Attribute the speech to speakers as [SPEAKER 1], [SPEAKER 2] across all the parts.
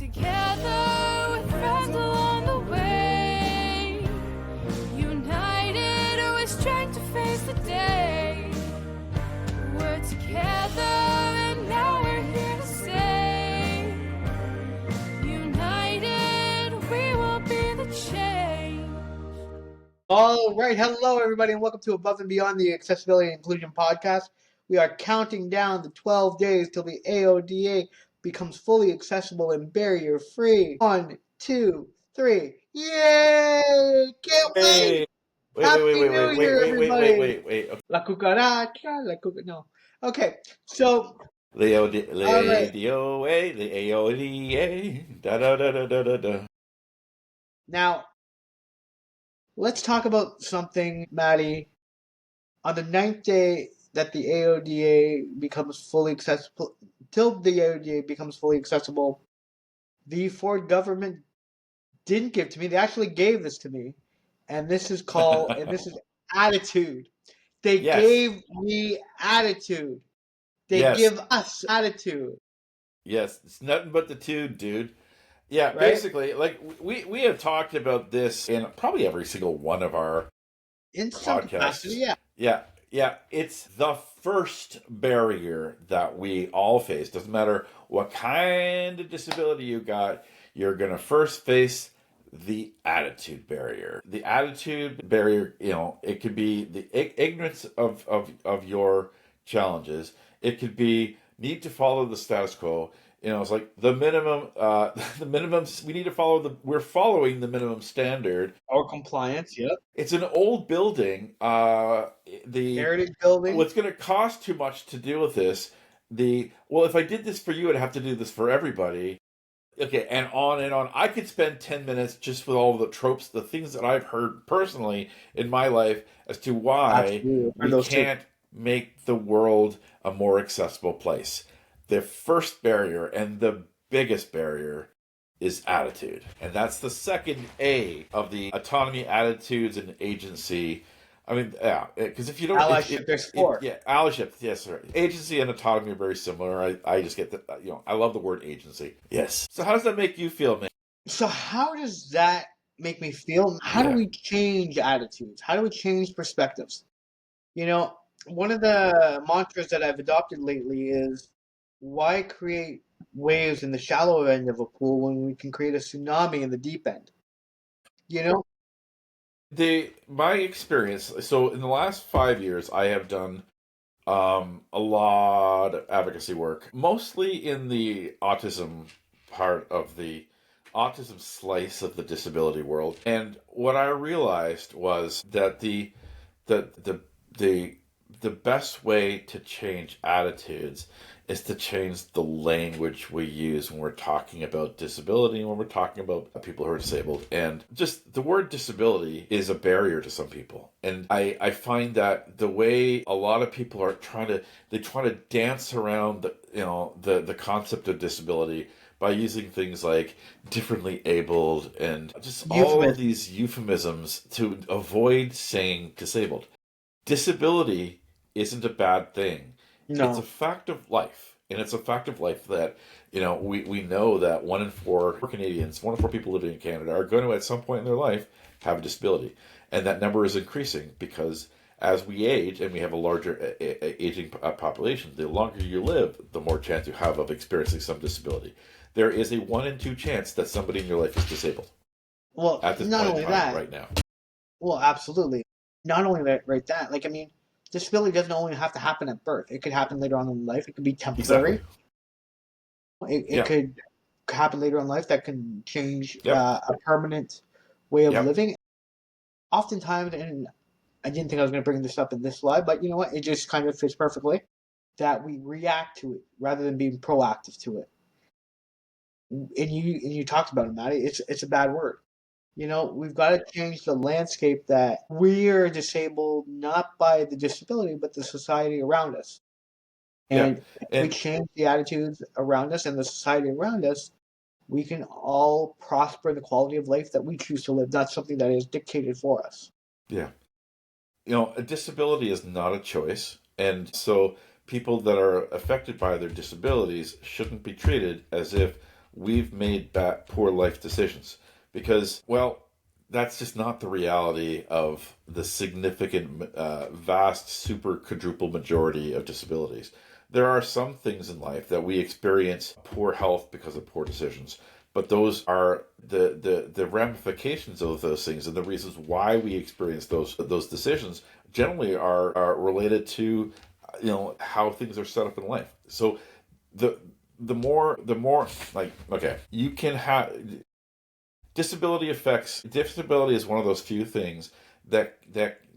[SPEAKER 1] together with friends along the way, united with strength to face the day. We're together and now we're here to say, united we will be the change.
[SPEAKER 2] All right, hello everybody, and welcome to Above and Beyond the Accessibility and Inclusion Podcast. We are counting down the 12 days till the AODA becomes fully accessible and barrier-free. 1, 2, 3, yay! Can't wait! Happy New Year, everybody!
[SPEAKER 3] Wait.
[SPEAKER 2] La cucaracha, la cucaracha. No. Okay, so.
[SPEAKER 3] The AODA, the AODA, da da da da da da.
[SPEAKER 2] Now, let's talk about something, Maddy. On the 9th day that the AODA becomes fully accessible, till the AODA becomes fully accessible, the Ford government didn't give to me. They actually gave this to me, and this is called, and this is attitude. They gave me attitude. They give us attitude.
[SPEAKER 3] Yes, it's nothing but the dude. Yeah,
[SPEAKER 2] right?
[SPEAKER 3] Basically, like we have talked about this in probably every single one of our podcasts. Yeah. It's the first barrier that we all face. Doesn't matter what kind of disability you got, you're gonna first face the attitude barrier. The attitude barrier, it could be the ignorance of your challenges. It could be need to follow the status quo. It's like the minimum, we need to follow we're following the minimum standard.
[SPEAKER 2] Or compliance, yep.
[SPEAKER 3] It's an old building. The
[SPEAKER 2] heritage building.
[SPEAKER 3] Well, it's going to cost too much to deal with this. If I did this for you, I'd have to do this for everybody. Okay, and on and on. I could spend 10 minutes just with all the tropes, the things that I've heard personally in my life as to why we can't make the world a more accessible place. The first barrier and the biggest barrier is attitude. And that's the second A of the autonomy, attitudes, and agency. I mean, yeah, because if you don't...
[SPEAKER 2] Allyship, there's four.
[SPEAKER 3] Allyship, yes, right. Agency and autonomy are very similar. I just get that, I love the word agency. Yes. So how does that make you feel, man?
[SPEAKER 2] So how does that make me feel? How do we change attitudes? How do we change perspectives? One of the mantras that I've adopted lately is, why create waves in the shallow end of a pool when we can create a tsunami in the deep end?
[SPEAKER 3] My experience, so in the last 5 years, I have done a lot of advocacy work, mostly in the autism part of the autism slice of the disability world. And what I realized was that the best way to change attitudes is to change the language we use when we're talking about disability and when we're talking about people who are disabled. And just the word disability is a barrier to some people. And I find that the way a lot of people are trying to dance around the concept of disability by using things like differently abled and just all of these euphemisms to avoid saying disabled. Disability isn't a bad thing. No. It's a fact of life. And it's a fact of life that, we know that 1 in 4 Canadians, 1 in 4 people living in Canada are going to, at some point in their life, have a disability. And that number is increasing because as we age and we have a larger aging population, the longer you live, the more chance you have of experiencing some disability. There is a 1 in 2 chance that somebody in your life is disabled.
[SPEAKER 2] Well,
[SPEAKER 3] at this
[SPEAKER 2] not
[SPEAKER 3] point
[SPEAKER 2] only
[SPEAKER 3] in time,
[SPEAKER 2] that.
[SPEAKER 3] right now. Well,
[SPEAKER 2] absolutely. Not only that, right? That, disability doesn't only have to happen at birth. It could happen later on in life. It could be temporary.
[SPEAKER 3] Exactly.
[SPEAKER 2] It could happen later in life that can change a permanent way of living. Oftentimes, and I didn't think I was going to bring this up in this slide, but you know what? It just kind of fits perfectly, that we react to it rather than being proactive to it. And you talked about it, Maddy. It's a bad word. We've got to change the landscape that we are disabled not by the disability, but the society around us. And if we change the attitudes around us and the society around us, we can all prosper in the quality of life that we choose to live, not something that is dictated for us.
[SPEAKER 3] Yeah. A disability is not a choice. And so people that are affected by their disabilities shouldn't be treated as if we've made poor life decisions because, well, that's just not the reality of the significant, vast, super quadruple majority of disabilities. There are some things in life that we experience poor health because of poor decisions, but those are the ramifications of those things and the reasons why we experience those decisions generally are related to how things are set up in life. So the more like, okay, you can have disability is one of those few things that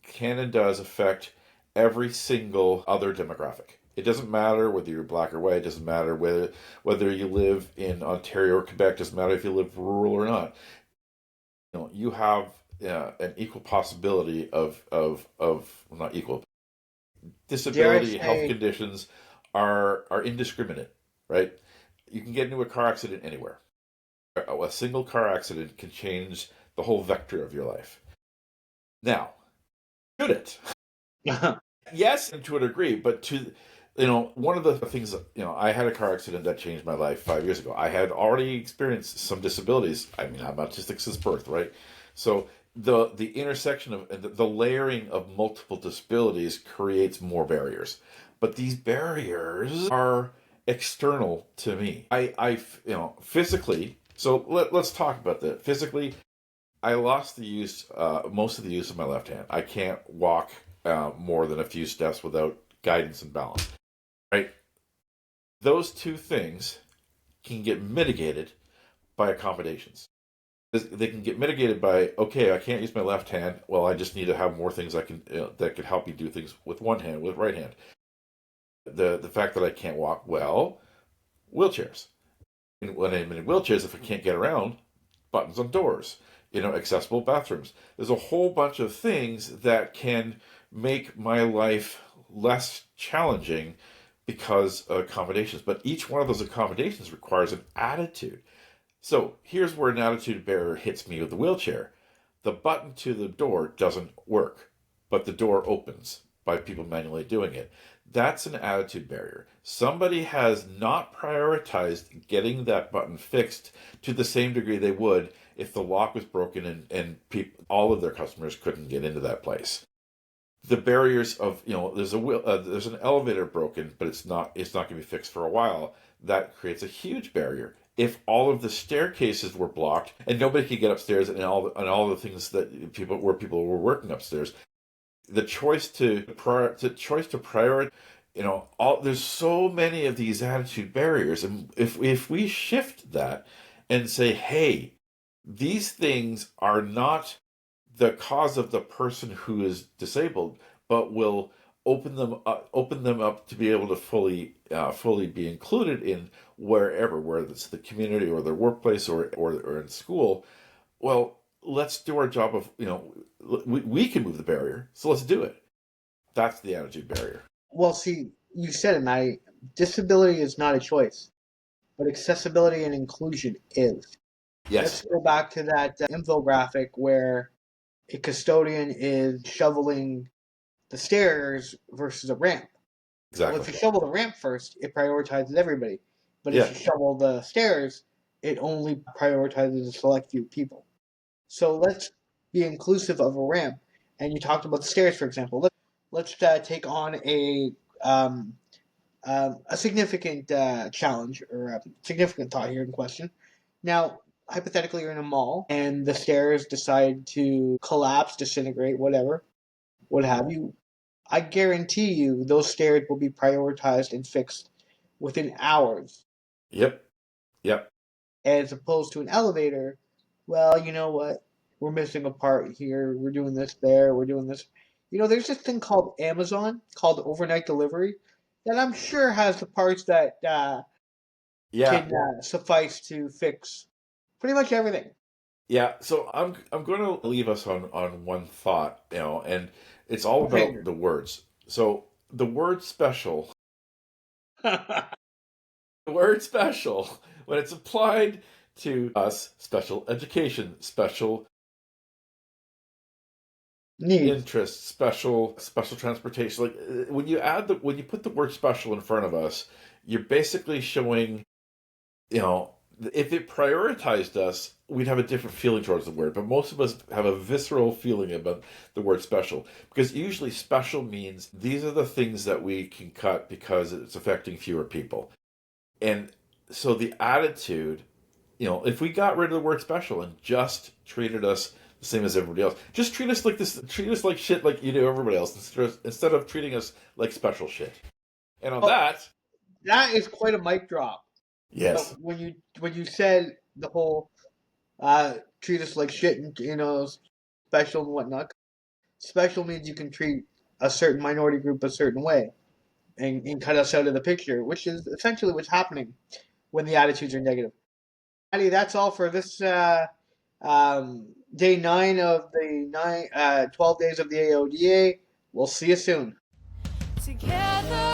[SPEAKER 3] can and does affect every single other demographic. It doesn't matter whether you're black or white. It doesn't matter whether you live in Ontario or Quebec. It doesn't matter if you live rural or not. You have an equal possibility of well, not equal. Disability health conditions are indiscriminate, right? You can get into a car accident anywhere. A single car accident can change the whole vector of your life. Now, should it? Yes, and to a degree, but one of the things that, I had a car accident that changed my life 5 years ago. I had already experienced some disabilities. I mean, I'm autistic since birth, right? So the intersection of the layering of multiple disabilities creates more barriers. But these barriers are external to me. I physically, so let's talk about that. Physically, I lost most of the use of my left hand. I can't walk more than a few steps without guidance and balance. Right? Those two things can get mitigated by accommodations. They can get mitigated by, okay, I can't use my left hand. Well, I just need to have more things that can help me do things with one hand, with right hand. The fact that I can't walk, well, wheelchairs. When I'm in wheelchairs, if I can't get around, buttons on doors, accessible bathrooms. There's a whole bunch of things that can make my life less challenging because of accommodations. But each one of those accommodations requires an attitude. So here's where an attitude barrier hits me with the wheelchair. The button to the door doesn't work, but the door opens by people manually doing it. That's an attitude barrier. Somebody has not prioritized getting that button fixed to the same degree they would if the lock was broken and all of their customers couldn't get into that place. The barriers of, there's an elevator broken, but it's not going to be fixed for a while. That creates a huge barrier. If all of the staircases were blocked and nobody could get upstairs and all the things that people were working upstairs, the choice to prioritize, there's so many of these attitude barriers, and if we shift that and say, hey, these things are not the cause of the person who is disabled, but will open them up to be able to fully be included in whether it's the community or their workplace or in school. Well, let's do our job of, we can move the barrier, so let's do it. That's the attitude barrier.
[SPEAKER 2] Well, see, you said it, Maddy. Disability is not a choice, but accessibility and inclusion is.
[SPEAKER 3] Yes.
[SPEAKER 2] Let's go back to that infographic where a custodian is shoveling the stairs versus a ramp.
[SPEAKER 3] Exactly.
[SPEAKER 2] Well, if you shovel the ramp first, it prioritizes everybody. But if you shovel the stairs, it only prioritizes a select few people. So let's be inclusive of a ramp. And you talked about the stairs, for example. Let's take on a significant challenge or a significant thought here in question. Now, hypothetically, you're in a mall and the stairs decide to collapse, disintegrate, whatever, what have you. I guarantee you those stairs will be prioritized and fixed within hours.
[SPEAKER 3] Yep.
[SPEAKER 2] As opposed to an elevator, well, you know what? We're missing a part here. We're doing this there. We're doing this. There's this thing called Amazon, called overnight delivery, that I'm sure has the parts that can suffice to fix pretty much everything.
[SPEAKER 3] Yeah, so I'm going to leave us on one thought, and it's all about the words. So the word special, the word special, when it's applied to us, special education, special
[SPEAKER 2] needs,
[SPEAKER 3] interest, special transportation. Like when you put the word special in front of us, you're basically showing, if it prioritized us, we'd have a different feeling towards the word. But most of us have a visceral feeling about the word special, because usually special means these are the things that we can cut because it's affecting fewer people. And so the attitude, if we got rid of the word special and just treated us the same as everybody else, just treat us like this, treat us like shit like you do everybody else, instead of treating us like special shit. And on
[SPEAKER 2] that is quite a mic drop.
[SPEAKER 3] Yes.
[SPEAKER 2] When you said the whole treat us like shit and special and whatnot. Special means you can treat a certain minority group a certain way and cut us out of the picture, which is essentially what's happening when the attitudes are negative. Maddy, that's all for this day 9 of the 12 days of the AODA. We'll see you soon.
[SPEAKER 1] Together